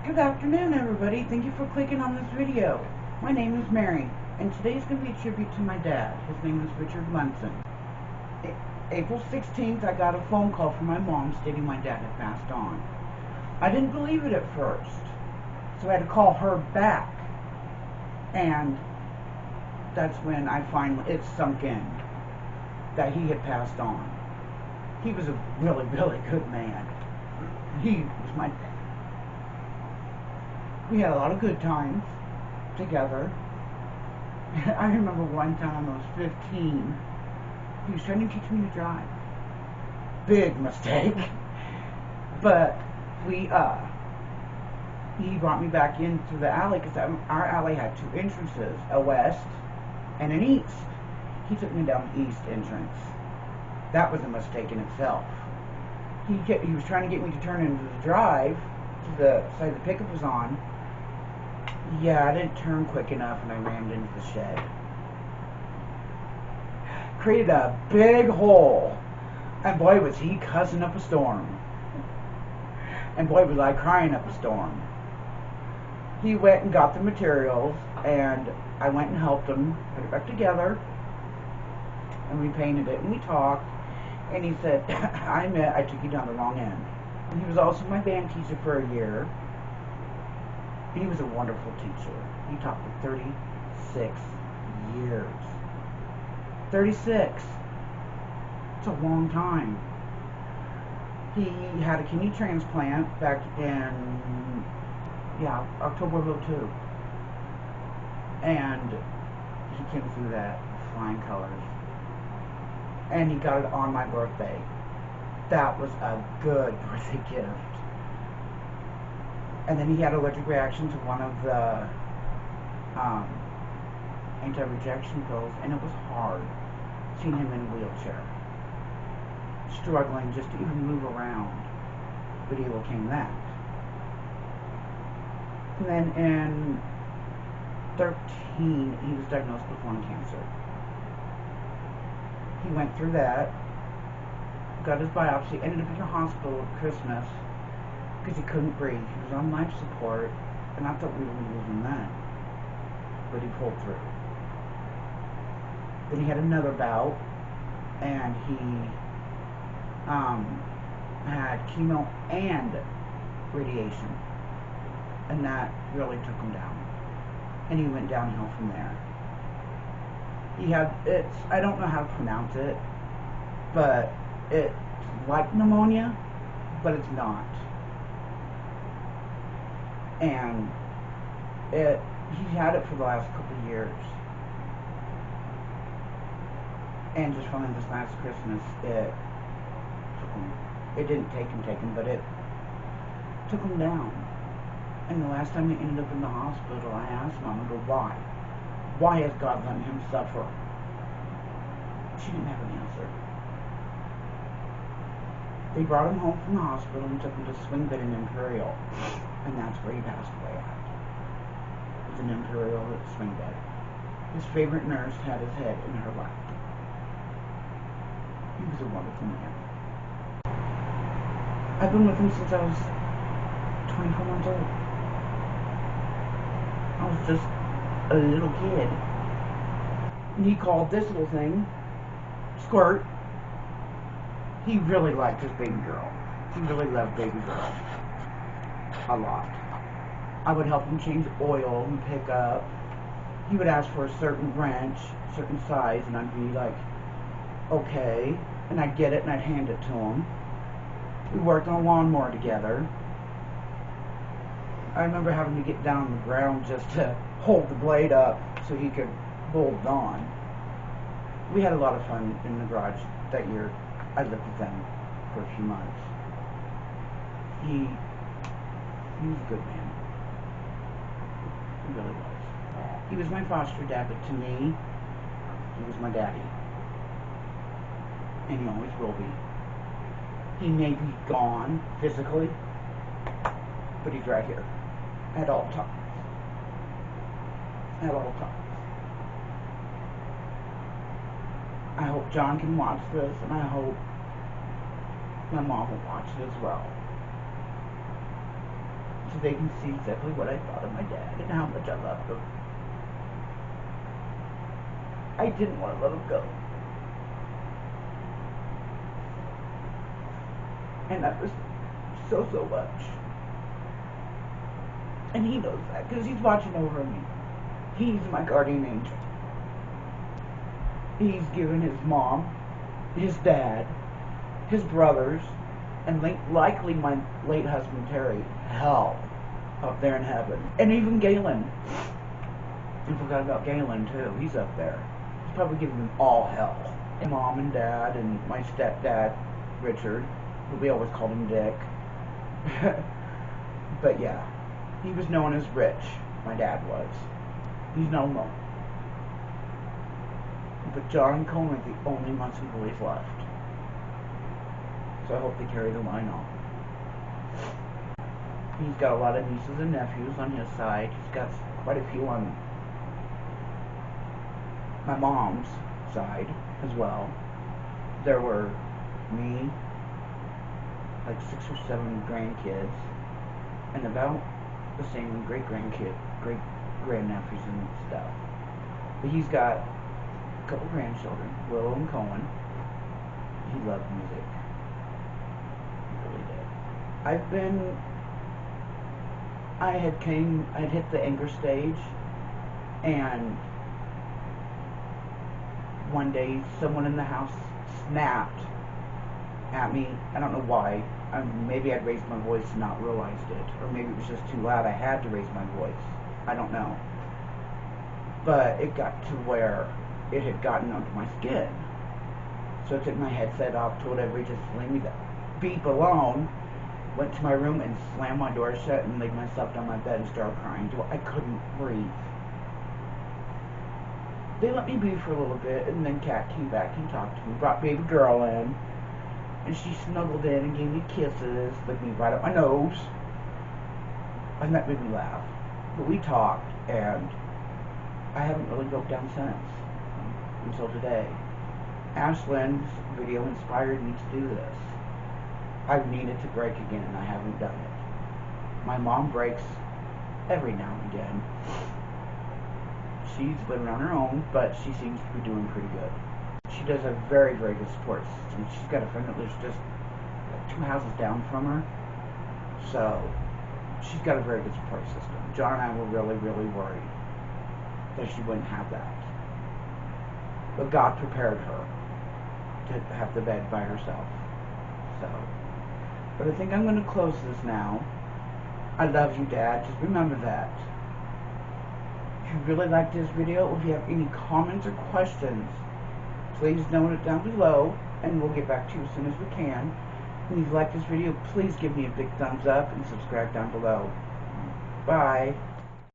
Good afternoon, everybody. Thank you for clicking on this video. My name is Mary, and today's going to be a tribute to my dad. His name is Richard Munson. April 16th, I got a phone call from my mom stating my dad had passed on. I didn't believe it at first, so I had to call her back, and that's when it sunk in that he had passed on. He was a really, really good man. He was my dad. We had a lot of good times together. I remember one time I was 15. He was trying to teach me to drive. Big mistake. But he brought me back into the alley because our alley had two entrances, a west and an east. He took me down the east entrance. That was a mistake in itself. He was trying to get me to turn into the drive to the side the pickup was on. Yeah, I didn't turn quick enough and I rammed into the shed. Created a big hole. And boy, was he cussing up a storm. And boy, was I crying up a storm. He went and got the materials, and I went and helped him put it back together. And we painted it, and we talked. And he said, I took you down the wrong end. And he was also my band teacher for a year. He was a wonderful teacher. He taught for 36 years. 36. It's a long time. He had a kidney transplant back in, October of 2002. And he came through that with flying colors. And he got it on my birthday. That was a good birthday gift. And then he had an allergic reaction to one of the anti-rejection pills, and it was hard seeing him in a wheelchair, struggling just to even move around. But he overcame that. And then in 13, he was diagnosed with lung cancer. He went through that, got his biopsy, ended up in the hospital at Christmas because he couldn't breathe. He was on life support, and I thought we were going to lose him then. But he pulled through. Then he had another bout, and he had chemo and radiation, and that really took him down. And he went downhill from there. I don't know how to pronounce it, but it's like pneumonia, but it's not. And he had it for the last couple of years. And just finally this last Christmas, it didn't take him, but it took him down. And the last time he ended up in the hospital, I asked Mom, I go, why? Why has God let him suffer? She didn't have an answer. They brought him home from the hospital and took him to swing bed in Imperial. And that's where he passed away at. It was an Imperial swing bed. His favorite nurse had his head in her lap. He was a wonderful man. I've been with him since I was 24 months old. I was just a little kid. And he called this little thing Squirt. He really liked his baby girl. He really loved baby girl. A lot. I would help him change oil and pick up. He would ask for a certain wrench, certain size, and I'd be like, okay. And I'd get it and I'd hand it to him. We worked on a lawnmower together. I remember having to get down on the ground just to hold the blade up so he could hold it on. We had a lot of fun in the garage that year. I lived with them for a few months. He was a good man. He really was. He was my foster dad, but to me, he was my daddy. And he always will be. He may be gone physically, but he's right here at all times. At all times. I hope John can watch this, and I hope my mom will watch it as well. So they can see exactly what I thought of my dad and how much I loved him. I didn't want to let him go. And that was so much. And he knows that because he's watching over me. He's my guardian angel. He's given his mom, his dad, his brothers, and likely my late husband Terry, hell up there in heaven. And even Galen. I forgot about Galen too. He's up there. He's probably giving them all hell. And mom and dad and my stepdad, Richard, but we always called him Dick. But yeah, he was known as Rich. My dad was. He's no more. But John and Coleman are the only Munson boys left. So I hope they carry the line on. He's got a lot of nieces and nephews on his side. He's got quite a few on my mom's side as well. There were me, like 6 or 7 grandkids, and about the same great-grandnephews and stuff. But he's got a couple grandchildren, Willow and Cohen. He loved music. He really did. I had hit the anger stage, and one day someone in the house snapped at me. I don't know why. Maybe I'd raised my voice and not realized it, or maybe it was just too loud. I had to raise my voice. I don't know. But it got to where it had gotten under my skin. So I took my headset off, told everybody just leave me the beep alone, went to my room and slammed my door shut and laid myself down my bed and started crying till I couldn't breathe. They let me be for a little bit, and then Kat came back and talked to me, brought baby girl in, and she snuggled in and gave me kisses, licked me right up my nose, and that made me laugh. But we talked, and I haven't really broke down since, until today. Ashlyn's video inspired me to do this. I've needed to break again, and I haven't done it. My mom breaks every now and again. She's living on her own, but she seems to be doing pretty good. She does a very good support system. She's got a friend that lives just like 2 houses down from her. So, she's got a very good support system. John and I were really worried that she wouldn't have that. But God prepared her to have the bed by herself. So, but I think I'm going to close this now. I love you, Dad. Just remember that. If you really liked this video, or if you have any comments or questions, please note it down below, and we'll get back to you as soon as we can. And if you like this video, please give me a big thumbs up and subscribe down below. Bye.